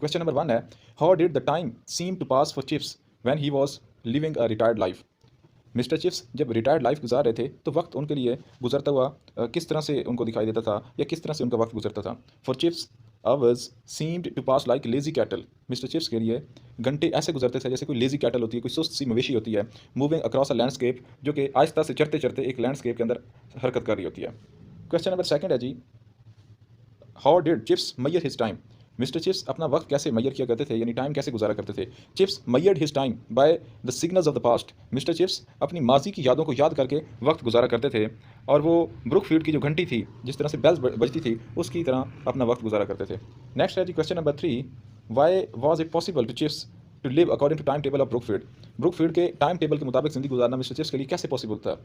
Question number 1 है, how did the time seem to pass for Chips when he was living a retired life. Mister Chips जब retired life गुजार रहे थे तो वक्त उनके लिए गुजरता हुआ किस तरह से उनको दिखाई देता था या किस तरह से उनका वक्त गुजरता था। For Chips hours seemed to pass like lazy cattle. Mister Chips के लिए घंटे ऐसे गुजरते थे जैसे कोई लेजी कैटल होती है, कोई सुस्त सी मवेशी होती है, मूविंग अक्रॉस अ लैंडस्केप, जो कि आहिस्ता से चढ़ते चढ़ते एक लैंडस्केप के अंदर हरकत कर रही होती है। क्वेश्चन नंबर 2 है जी, how did Chips measure his time. Mister Chips अपना वक्त कैसे मैयर किया करते थे, यानी टाइम कैसे गुजारा करते थे। Chips measured his time by the signals of the past. Mister Chips अपनी माजी की यादों को याद करके वक्त गुजारा करते थे और वो ब्रुकफील्ड की जो घंटी थी, जिस तरह से बेल्स बजती थी, उसकी तरह अपना वक्त गुजारा करते थे। नेक्स्ट है जी question number 3, why was it possible to Chips to live according to timetable of Brookfield. Brookfield के टाइम टेबल के मुताबिक ज़िंदगी गुजारना मिस्टर चिप्स के लिए कैसे पॉसिबल था।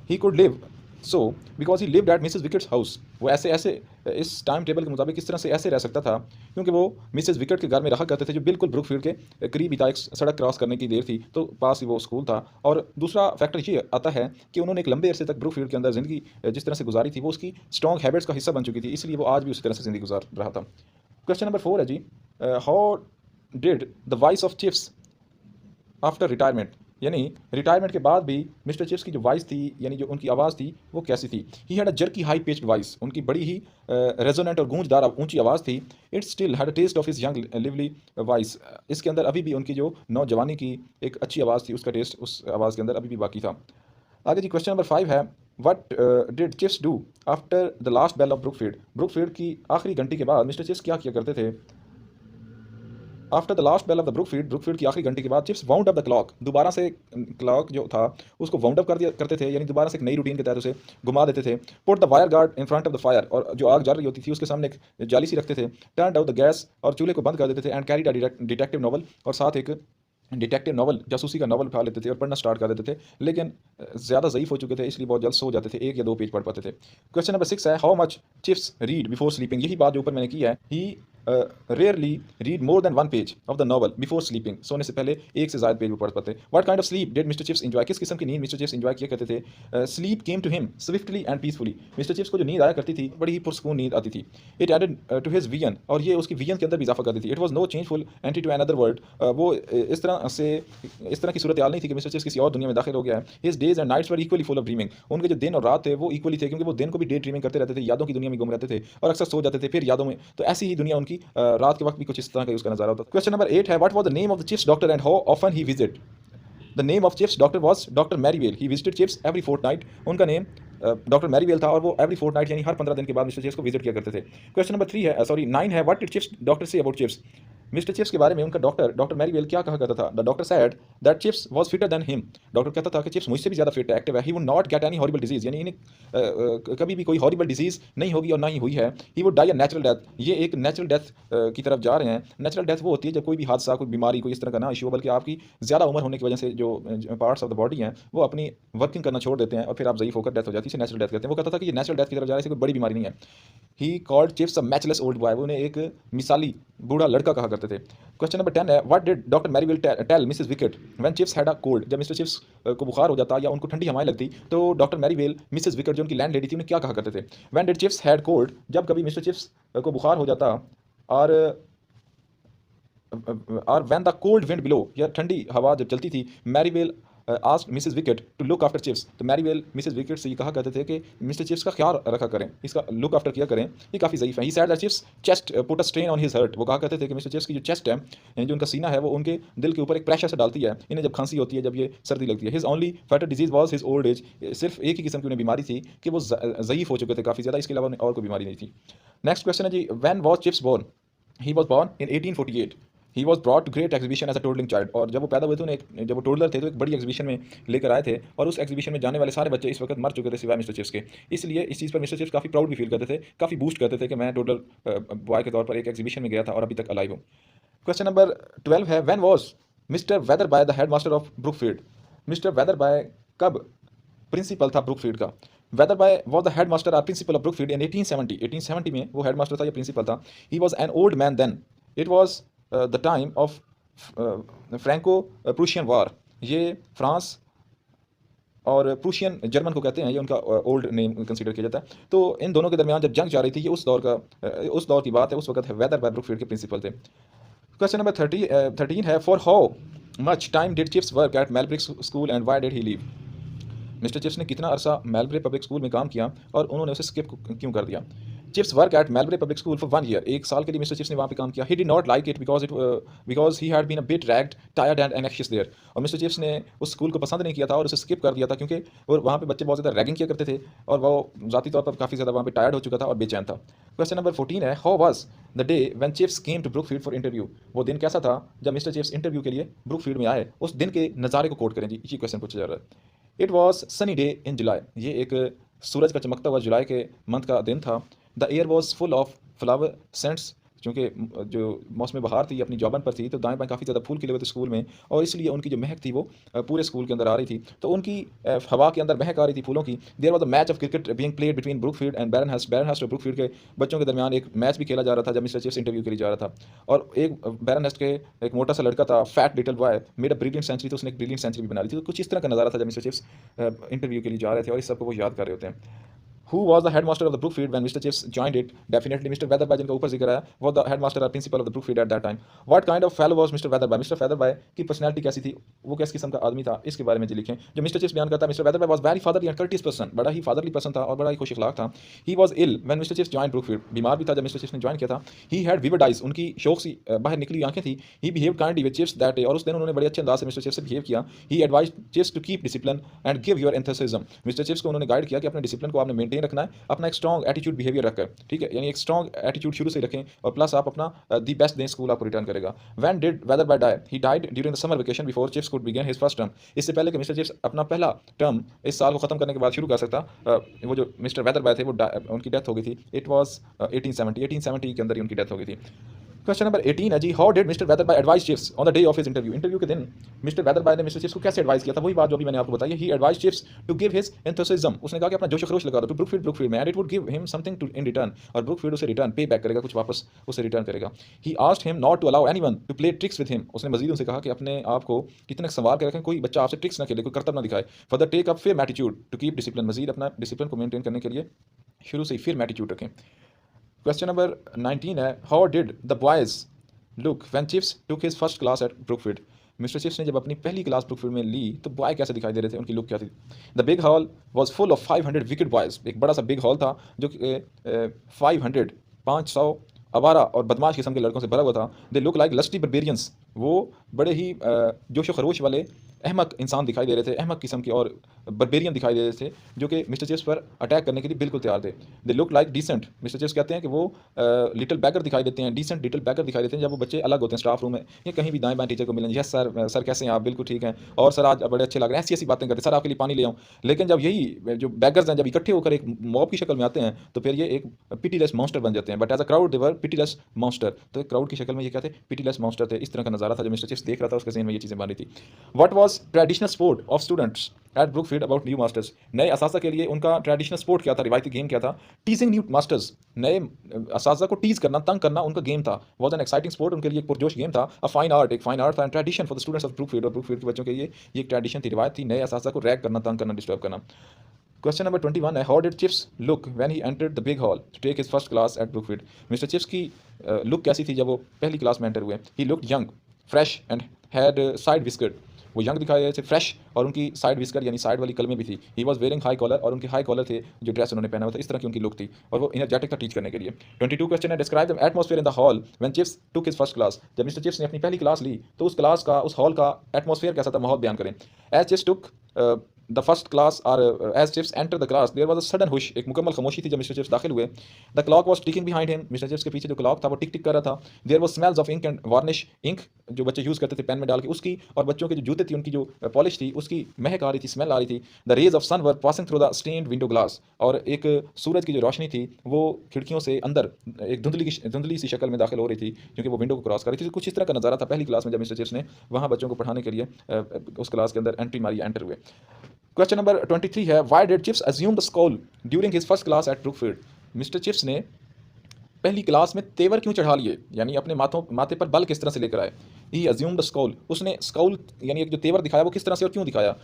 He could live so because he lived eight Mrs wickets house. वो ऐसे ऐसे इस टाइम टेबल के मुताबिक इस तरह से ऐसे रह सकता था क्योंकि वो मिसेस विकेट के घर में रहा करते थे, जो बिल्कुल ब्रुकफील्ड के करीब ही था। एक सड़क क्रॉस करने की देर थी तो पास ही वो स्कूल था। और दूसरा फैक्टर ये आता है कि उन्होंने एक लंबे अरसे तक ब्रुकफील्ड के अंदर ज़िंदगी जिस तरह से गुजारी थी वो उसकी स्ट्रॉन्ग हैबिट्स का हिस्सा बन चुकी थी, इसलिए वो आज भी उसी तरह से ज़िंदगी गुजार रहा था। क्वेश्चन नंबर 4 है जी, how did the voice of Chips after retirement, यानी रिटायरमेंट के बाद भी मिस्टर चिप्स की जो वॉइस थी, यानी जो उनकी आवाज़ थी, वो कैसी थी। He had a jerky high pitched voice. उनकी बड़ी ही रेजोनेंट और गूंजदार ऊंची आवाज़ थी। It still had a taste of his young lively voice. इसके अंदर अभी भी उनकी जो नौजवानी की एक अच्छी आवाज़ थी, उसका टेस्ट उस आवाज़ के अंदर अभी भी बाकी था। आगे जी क्वेश्चन नंबर 5 है, what did Chips do after the last bell of Brookfield. Brookfield की आखिरी घंटी के बाद मिस्टर चिप्स क्या किया करते थे। After the last bell of the Brookfield, Brookfield की आखिरी घंटे के बाद Chips wound up the clock. दोबारा से क्लॉक जो था उसको वाउंड अप कर दिया करते थे, यानी दोबारा से एक नई रूटीन के तहत उसे घुमा देते थे। Put the wire guard in front of the fire, और जो आग जल रही होती थी उसके सामने एक जाली सी रखते थे। टर्न आउट द गैस, और चूल्हे को बंद कर देते थे। And carried a detective novel, और साथ एक डिटेक्टिव नॉवल, जासूसी का नॉवल उठा लेते थे और पढ़ना स्टार्ट कर देते थे। लेकिन ज़्यादा ज़यीफ़ हो चुके थे, इसलिए बहुत जल्द सो जाते थे, 1 या 2 पेज पढ़ पाते थे। क्वेश्चन नंबर 6 है, how much Chips read before sleeping. यही बात जो ऊपर मैंने की है, he rarely read more than 1 page of the novel before sleeping. सोने से पहले 1 से ज़्यादा पेज वो पढ़ पाते। What kind of sleep did mister chips enjoy. किस किस्म की नींद मिस्टर चिप्स एंजॉय किया करते थे। Sleep came to him swiftly and peacefully. Mister Chips को जो नींद आया करती थी, बड़ी ही पुरसकून नींद आती थी। It added to his vision, और ये उसकी विजन के अंदर भी इजाफा करती थी। It was no changeful entry to another world. वो इस तरह की सूरत हाल नहीं थी कि मिस्टर चिप्स किसी और दुनिया में दाखिल हो गया है। His days and nights were equally full of dreaming. उनके जो दिन और रात थे वो इक्वली थे, क्योंकि वो दिन को भी डे ड्रीमिंग करते रहते थे, यादों की दुनिया में गुम रहते थे और अक्सर सो जाते थे, फिर यादों में। तो ऐसी ही दुनिया उनकी रात के वक्त भी कुछ इस तरह का उसका नजारा होता था। क्वेश्चन नंबर 8 है, what was the name of the Chips doctor and how often he visit. The name of Chips doctor was doctor Merivale. He visited Chips every fortnight. उनका नेम डॉक्टर मैरीवेल था और वो every Fortnite यानी हर 15 दिन के बाद mister Chips को visit किया करते थे। क्वेश्चन नंबर 3 है, सॉरी 9 है, what did chips doctor say about chips. Mister Chips के बारे में उनका डॉक्टर मैरीवेल क्या कहा करता था। The doctor said that chips was fitter than him. Doctor कहता था कि चिप्स मुझसे भी ज़्यादा फिट है, एक्टिव है। He would not get any horrible disease, यानी इन्हें कभी भी कोई हॉरिबल डिजीज नहीं होगी और ना ही हुई है। He would die a natural death. ये एक नेचुरल डेथ की तरफ जा रहे हैं। नेचुरल डेथ वो होती है जब कोई भी हादसा, कोई बीमारी, कोई इस तरह का ना इशू, बल्कि आपकी ज़्यादा उम्र होने की वजह से जो पार्ट्स ऑफ द बॉडी हैं वो अपनी वर्किंग करना छोड़ देते हैं और फिर आप ज़यीफ होकर डेथ हो जाती है, इसे नेचुरल डेथ कहते हैं। वो कहता था कि ये नेचुरल डेथ की तरफ जा रहा है, इसे कोई बड़ी बीमारी नहीं है। He called chips a matchless old boy. वो उन्हें एक मिसाली बूढ़ा लड़का कहा करते थे। क्वेश्चन नंबर 10 है, what did doctor Merivale tell Mrs Wickett when Chips had a cold. जब मिस्टर चिप्स को बुखार हो जाता या उनको ठंडी हवाएं लगती तो डॉक्टर मैरीवेल मिसेस विकेट जो उनकी लैंड लेडी थी उन्हें क्या कहा करते थे। When did Chips had cold, जब कभी मिस्टर चिप्स को बुखार हो जाता, और when the cold wind blew, या ठंडी हवा जब चलती थी, Merivale asked Mrs Wickett to look after Chips. तो मैरीवेल मिसेस विकेट से ये कहा करते थे कि मिस्टर चिप्स का ख्याल रखा करें, इसका लुक आफ्टर किया करें, ये काफ़ी ज़यीफ है। He said that Chips chest put a strain on his heart. वो कहा करते थे कि मिस्टर चिप्स की जो चेस्ट है, यानी जो उनका सीना है, वो उनके दिल के ऊपर एक प्रेशर से डालती है, इन्हें जब खांसी होती है, जब ये सर्दी लगती है। His only fatal disease was his old age. सिर्फ एक ही किस्म की उन्हें बीमारी थी कि वो ज़यीफ हो चुके थे काफ़ी ज़्यादा, इसके अलावा उन्हें और कोई बीमारी नहीं थी। नेक्स्ट क्वेश्चन है जी, when was Chips born. He was born in 1848। He was brought to Great Exhibition as a toddling child. और जब वो पैदा हुए थे उन्हें, जब वो टोडलर थे, तो एक बड़ी एग्जीबिशन में लेकर आए थे, और उस एग्जीबिशन में जाने वाले सारे बच्चे इस वक्त मर चुके थे सिवाय मिस्टर चिप्स के। इसलिए इस चीज़ पर मिस्टर चिप्स काफ़ी प्राउड भी फील करते थे, काफ़ी बूस्ट करते थे कि मैं टोडलर बॉय के तौर पर एक एग्जीबिशन में गया था और अभी तक अलाइव हूँ। क्वेश्चन नंबर 12 है, when was Mister Wetherby the headmaster of Brookfield. Mister Wetherby कब प्रिंसिपल था ब्रुकफील्ड का। Wetherby was the headmaster or principal of Brookfield in 1870। 1870 में वो हेड मास्टर था या principal था। He was an old man then. It was the time of Franco Prussian war. ये France और Prussian German को कहते हैं, ये उनका ओल्ड नेम कंसीडर किया जाता है। तो इन दोनों के दरमियान जब जंग जा रही थी, ये उस दौर की बात है। उस वक्त है वेदर बाय ब्रुकफील्ड के प्रिंसिपल थे। क्वेश्चन नंबर 13 है, for how much time did Chips work at Melbury school and why did he leave. Mister Chips ने कितना अरसा मेलब्रे पब्लिक स्कूल में काम किया और उन्होंने उसे स्किप क्यों कर दिया। Chips work at Melbury public school for 1 year, एक साल के लिए मिस्टर चिप्स ने वहाँ पे काम किया। He did not like it because he had been a bit ragged tired and anxious there. और मिस्टर चिप्स ने उस स्कूल को पसंद नहीं किया था और उसे स्किप कर दिया था क्योंकि वो वहाँ पे बच्चे बहुत ज़्यादा रैगिंग किया करते थे और वो ज़ाती तौर पर काफ़ी ज़्यादा वहाँ पे टायर्ड हो चुका था और बेचैन था। क्वेश्चन नंबर 14 है, how was the day when Chips came to Brookfield for interview. वो दिन कैसा था जब मिस्टर चिप्स इंटरव्यू के लिए ब्रुकफील्ड में आए, उस दिन के नज़ारे को कोट करें जी, ये क्वेश्चन पूछा जा रहा है। It was sunny day in July, ये एक सूरज का चमकता हुआ जुलाई के मंथ का दिन था। The air was full of flower scents, क्योंकि जो मौसम बहार थी अपनी जौबन पर थी तो दाएं बाएं काफ़ी ज़्यादा फूल खिले हुए थे स्कूल में और इसलिए उनकी जो महक थी वो पूरे स्कूल के अंदर आ रही थी। तो उनकी हवा के अंदर महक आ रही थी फूलों की। There was a match of cricket being played between Brookfield and Barnhurst और ब्रुकफील्ड के बच्चों के दरमियान एक मैच भी खेला जा रहा था जब मिस्टर चिप्स इंटरव्यू के लिए जा रहा था। और एक बैरनहर्स्ट के एक मोटा सा लड़का था, fat little boy, made a brilliant century, तो उसने एक ब्रिलियंट सेंचुरी भी बना ली थी। तो कुछ इस तरह का नज़ारा था जब मिस्टर चिप्स इंटरव्यू के लिए जा रहे थे और इस सबको वो याद कर रहे होते हैं। Who was the headmaster of the Brookfield when Mr. Chips joined it? Definitely Mr. Weatherby, जिनका ऊपर जिक्र है, was the headmaster or principal of the Brookfield at that time. What kind of fellow was Mr. Weatherby? Mr. Weatherby की personality कैसी थी? वो किस किस्म का आदमी था? इसके बारे में जी लिखें। जो Mr. Chips बयान करता है, Mr. Weatherby was very fatherly and courteous person. बड़ा ही fatherly person था और बड़ा ही खुश अखलाक था। He was ill when Mr. Chips joined Brookfield. बीमार भी था जब Mr. Chips ने join किया था। He had vivid eyes. उनकी शौक सी बाहर निकली हुई आंखें थी। He behaved kindly with Chips that day. और उस दिन उन्होंने बड़े अच्छे अंदाज से Mr. Chips से behave किया। He advised Chips to keep discipline and give your enthusiasm. Mr. Chips को उन्होंने गाइड किया कि अपने डिसिप्लिन को आपने मेंटेन रखना है, अपना एक स्ट्रॉन्ग एटीट्यूड बिहेवियर रखकर, ठीक है, यानी एक स्ट्रॉन्ग एटीट्यूड शुरू से रखें और प्लस आप अपना दी बेस्ट दें, स्कूल आपको रिटर्न करेगा। When did Wetherby die? He died during the summer vacation before Chips could begin his first term. इससे पहले कि मिस्टर चिप्स अपना पहला टर्म इस साल को खत्म करने के बाद शुरू कर सकता, वो जो मिस्टर वेदरबाय थे वो उनकी डेथ हो गई थी। इट वॉज 1870 के अंदर ही उनकी डेथ हो गई थी। क्वेश्चन नंबर 18 है जी, how did Mister Wetherby advise Chips on the day of his interview. Interview के दिन मिस्टर वेदरबाय ने मिस्टर चिप्स को कैसे एडवाइस किया था? वही बात जो अभी मैंने आपको बताई है। He advise Chips to give his enthusiasm, उसने कहा कि अपना जोश खरोश लगा दो टू ब्रुकफील्ड में, and it would give him something to in return, और ब्रुकफील्ड उसे रिटर्न पे बैक करेगा, कुछ वापस उसे रिटर्न करेगा। He asked him not to allow anyone to play tricks with him, उसने मजीद उनसे कहा कि अपने आप को कितने संवार कर रखें, कोई बच्चा आपसे ट्रिक्स ना खेले, कोई करतब ना दिखाए। फॉर द टेक अप फिर एटीट्यूड टू कीप डिसिप्लिन, मजीद अपना डिसिप्लिन को मेंटेन करने के लिए शुरू से ही फिर एटीट्यूड रखें। क्वेश्चन नंबर 19 है, how did the boys look when chips took his first class at Brookfield. Mister Chips ने जब अपनी पहली क्लास ब्रुकफील्ड में ली तो बॉय कैसे दिखाई दे रहे थे, उनकी लुक क्या थी? The big hall was full of 500 wicket boys, एक बड़ा सा बिग हॉल था जो कि 500 आवारा और बदमाश किस्म के लड़कों से भरा हुआ था। दे लुक लाइक लस्टी बर्बेरियंस, वो बड़े ही जोश खरोश वाले अहमक इंसान दिखाई दे रहे थे, अहमक किस्म के और बर्बेरियन दिखाई दे रहे थे जो कि मिस्टर चिप्स पर अटैक करने के लिए बिल्कुल तैयार थे। They look like decent, mister Chips कहते हैं कि वो लिटिल बैगर दिखाई देते हैं, डिसेंट लिटिल बैगर दिखाई देते हैं जब वो बच्चे अलग होते हैं स्टाफ रूम में या कहीं भी दाएं बाएं टीचर को मिलें, यस सर, सर कैसे हैं आप, बिल्कुल ठीक हैं, और सर आज बड़े अच्छे लग रहे हैं, ऐसी ऐसी बातें करते, सर आपके लिए पानी ले आऊँ। लेकिन जब यही जो बैगर्स हैं जब इकट्ठे होकर एक मॉब की शक्ल में आते हैं तो फिर ये एक पिटीलेस मॉन्स्टर बन जाते हैं। But as a crowd they were pitiless monster, तो क्राउड की शक्ल में ये क्या थे, पिटीलेस मॉन्स्टर थे। इस तरह का नज़ारा था जो मिस्टर चिप्स देख रहा था, उसके ज़हन में ये चीज़ें बन रही थी। What was traditional sport of students eight Brookfield about new masters, नए असासा के लिए उनका ट्रेडिशनल स्पोर्ट क्या था, रिवायती गेम क्या था? टीजिंग न्यू मास्टर्स, नए असासा को टीज करना, तंग करना उनका गेम था। वॉज एन एक्साइटिंग स्पोर्ट, उनके लिए एक पुरजोश गेम था। अ फाइन आर्ट, एक फाइन आर्ट था, tradition for the students of Brookfield, और ब्रुकफील्ड के बच्चों के लिए ये एक ट्रेडिशन थी, रिवायत थी, नए असासा को रैग करना, तंग करना, डिस्टर्ब करना। क्वेश्चन नंबर 21 है, how did Chips look when he entered the big hall to take his first class at Brookfield. Mister Chips की लुक कैसी थी जब वो पहली क्लास में एंटर हुए? He looked young, fresh and had side whiskered, वो यंग दिखाई दे रहे थे, फ्रेश, और उनकी साइड विस्कर यानी साइड वाली कलमें भी थी। He was wearing high collar, और उनके हाई कॉलर थे जो ड्रेस उन्होंने पहना हुआ था, इस तरह की उनकी लुक थी और वो एनर्जेटिक था टीच करने के लिए। 22 क्वेश्चन है, describe the atmosphere in the hall when chips took his first class. जब मिस्टर चिप्स ने अपनी पहली क्लास ली तो उस क्लास का, उस हॉल का एटमॉस्फेयर कैसा था, माहौल बयान करें। As Chips took the first class और as Chips entered the class there was a sudden hush, एक मुकम्मल खामोशी थी जब मिस्टर चिप्स दाखिल हुए। The clock was ticking behind him, mister Chips के पीछे जो क्लॉक था वो टिक टिक कर रहा था। There was smells of ink and varnish, ink जो बच्चे यूज़ करते थे पेन में डाल के उसकी, और बच्चों के जो जूते थी उनकी जो पॉलिश थी उसकी महक आ रही थी, स्मेल आ रही थी। The rays of sun were passing through the stained window glass, और एक सूरज की जो रोशनी थी वो खिड़कियों से अंदर एक धुंधली सी शक्ल में दाखिल हो रही थी क्योंकि वो विंडो को क्रॉस कर रही थी। कुछ इस तरह का नज़ारा था पहली क्लास में जब मिस्टर चिप्स ने वहाँ बच्चों को पढ़ाने के लिए उस क्लास के अंदर एंट्री मारी, एंटर हुए। क्वेश्चन नंबर 23 है, why did chips assume the school during his first class at Brookfield. Mister Chips ने पहली क्लास में तेवर क्यों चढ़ा लिए, यानी अपने माथे पर बल किस तरह से लेकर आए। ही अज्यूम द स्कूल, उसने स्कूल यानी एक जो तेवर दिखाया वो किस तरह से और क्यों दिखाया?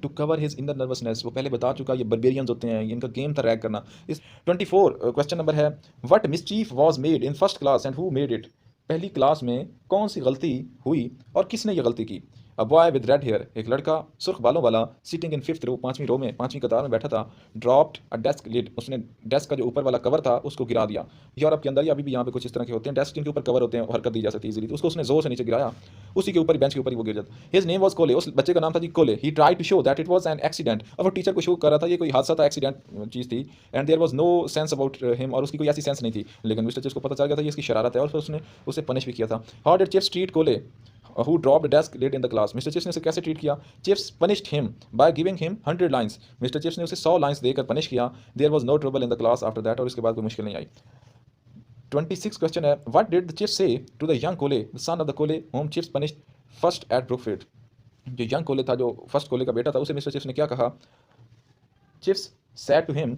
To cover his inner nervousness, वो पहले बता चुका ये बर्बेरियंस होते हैं, इनका गेम था रैग करना। इस 24 क्वेश्चन नंबर है, what mischief was made in first class and who made it. पहली क्लास में कौन सी गलती हुई और किसने ये गलती की। A boy with red hair, एक लड़का सुर्ख बालों वाला, सिटिंग इन फिफ्थ रो, पांचवीं रो में, पांचवीं कतार में बैठा था। ड्रॉप्ड अ डेस्क लिड, उसने डेस्क का जो ऊपर वाला कवर था उसको गिरा दिया। यूरोप के अंदर या अभी भी यहाँ पे कुछ इस तरह के होते हैं डेस्क जिनके ऊपर कवर होते हैं, हरकत दी जा सकती है इजीली, तो उसको उसने जोर से नीचे गिराया, उसी के ऊपर बेंच के ऊपर ही वो गिर जाता। हिज नेम वाज कोले, उस बच्चे का नाम था G Colley. He tried to show that it was an accident, अब वो टीचर को शो कर रहा था ये कोई हादसा था, एक्सीडेंट चीज़ थी। And there was no sense about him, और उसकी कोई ऐसी सेंस नहीं थी, लेकिन मिस्टर चिप्स को पता चल गया था ये इसकी शरारत है, और फिर उसने उसे पनिश भी किया था। हाउ डिड चिप्स ट्रीट कोले who dropped desk lid in the class? Mister Chips ने उसे कैसे ट्रीट किया? Chips punished him by giving him 100 lines. Mister Chips ने उसे 100 लाइंस देकर पनिश किया। There was no trouble in the class after that, और इसके बाद कोई मुश्किल नहीं आई। 26 क्वेश्चन है, what did the chips say to the young Kole, the son of the Kole whom chips punished first at Brookfield? जो young कोले था, जो फर्स्ट कोले का बेटा था, उसे मिस्टर चिप्स ने क्या कहा? चिप्स said to him,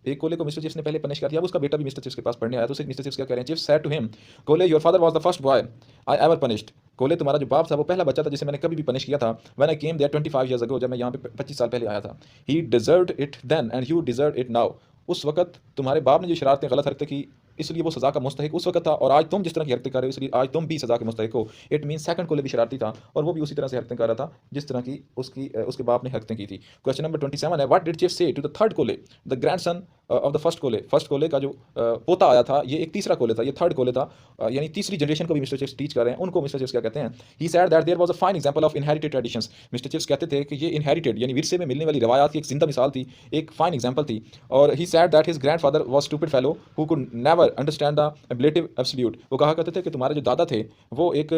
एक कोले को मिस्टर चिप्स ने पहले पनिश किया था, अब उसका बेटा भी मिस्टर चिप्स के पास पढ़ने आया, तो उसे मिस्टर चिप्स क्या कह रहे हैं? चिप्स सेड टू हिम, कोले your father was the first boy I ever punished. कोले तुम्हारा जो बाप था वो पहला बच्चा था जिसे मैंने कभी भी पनिश किया था। When I came there 25 years ago, जब मैं यहाँ पे 25 साल पहले आया था। He deserved it then and you deserve it now, उस वक्त तुम्हारे बाप ने जो शरारतें गलत हरकतें की इसलिए वो सज़ा का मुस्तहिक उस वक्त था, और आज तुम जिस तरह की हरकतें कर रहे हो इसलिए आज तुम भी सज़ा के मुस्तहिक हो। इट मीन सेकंड कोले भी शरारती था और वो भी उसी तरह से हरकतें कर रहा था जिस तरह की उसके बाप ने हरकतें की थी। क्वेश्चन नंबर 27 है, व्हाट डिड चिप्स से टू द थर्ड कोले, the grandson of the first कोले? फर्स्ट कोले का जो पोता आया था, ये एक तीसरा कोले था, ये थर्ड कोले था, यानी तीसरी जनरेशन को भी मिस्टर चिप्स टीच कर रहे हैं, उनको मिस्टर चिप्स क्या कहते हैं? He said that there was a fine example of inherited traditions. Mister Chips कहते थे कि ये इनहेरिटेड यानी विरसे में मिलने वाली रवायात की एक जिंदा मिसाल थी, एक फाइन एग्जांपल थी। और ही said that his grandfather was stupid fellow who could never understand the ablative absolute. वो कहा करते थे कि तुम्हारे जो दादा थे वो एक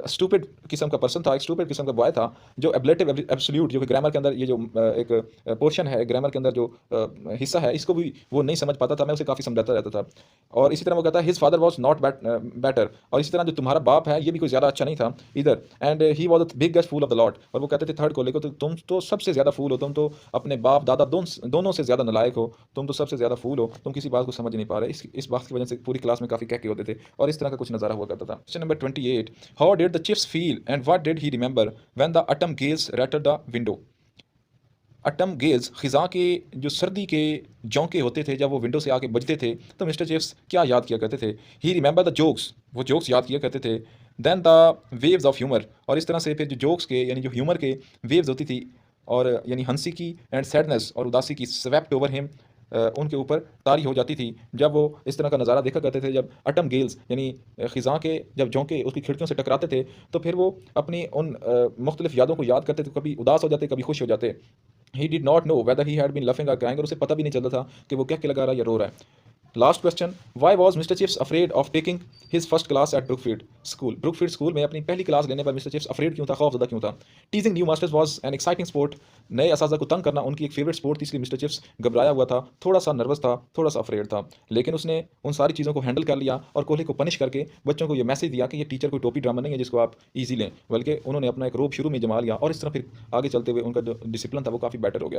स्टूपिड किस्म का पर्सन था, एक स्टूपिड किस्म का बॉय था, जो एब्लेटिव एब्सोल्यूट, जो कि ग्रामर के अंदर ये जो एक पोर्शन है ग्रामर के अंदर जो हिस्सा है, इसको भी वो नहीं समझ पाता था, मैं उसे काफ़ी समझाता रहता था। और इसी तरह वो कहता है his father was not better, और इसी तरह जो तुम्हारा बाप है ये भी कोई ज़्यादा अच्छा नहीं था इधर। And he was the biggest fool of the lot, और वो कहते थे थर्ड कोले को, तो तुम तो सबसे ज़्यादा फूल हो, तुम तो अपने बाप दादा दोनों से ज़्यादा नालायक हो, तुम तो सबसे ज़्यादा फूल हो, तुम किसी बात को समझ नहीं पा रहे। इस बात की वजह से पूरी क्लास में काफ़ी कह के होते थे, और इस तरह का कुछ नज़ारा हुआ करता था। Question number 28, how did the Chips feel and what did he remember when the autumn gales rattled the window? Autumn gales खिज़ां के जो सर्दी के झोंके होते थे जब वो विंडो से आके बजते थे, तो मिस्टर चिप्स क्या याद किया करते थे? ही रिमेंबर द जोक्स, वो जोक्स याद किया करते थे। Then the waves of humour, और इस तरह से फिर जो जोक्स के यानी जो ह्यूमर के वेव्स होती थी, और यानी हंसी की एंड सैडनेस और उदासी की, स्वेप्ट ओवर हिम, उनके ऊपर तारी हो जाती थी जब वो इस तरह का नज़ारा देखा करते थे। जब ऑटम गेल्स यानी खिज़ां के जब झोंके उसकी खिड़कियों से टकराते थे, तो फिर वो अपनी उन मुख्तलिफ यादों को याद करते थे, कभी उदास हो जाते, कभी खुश हो जाते। He did not know whether he had been laughing और क्राइंग, और उसे पता भी नहीं चलता था कि वो क्या क्या लगा रहा है या रो रहा है। Last question, why was mister chips afraid of taking his first class at Brookfield school? Brookfield school में अपनी पहली क्लास लेने पर मिस्टर चिप्स अफ्रेड क्यों था, खौफजदा क्यों था? टीजिंग new masters was an exciting sport, नए असाजा को तंग करना उनकी एक फेवरेट स्पोर्ट थी, इसलिए मिस्टर चिप्स घबराया हुआ था, थोड़ा सा नर्वस था, थोड़ा सा अफ्रेड था, लेकिन उसने उन सारी चीज़ों को हैंडल कर लिया और कोहली को पनिश करके बच्चों को ये मैसेज दिया कि ये टीचर कोई टोपी ड्रामा नहीं है जिसको आप ईजी लें, बल्कि उन्होंने अपना एक रोब शुरू में जमा लिया, और इस तरह फिर आगे चलते हुए उनका जो डिसिप्लिन था वो काफ़ी बेटर हो गया।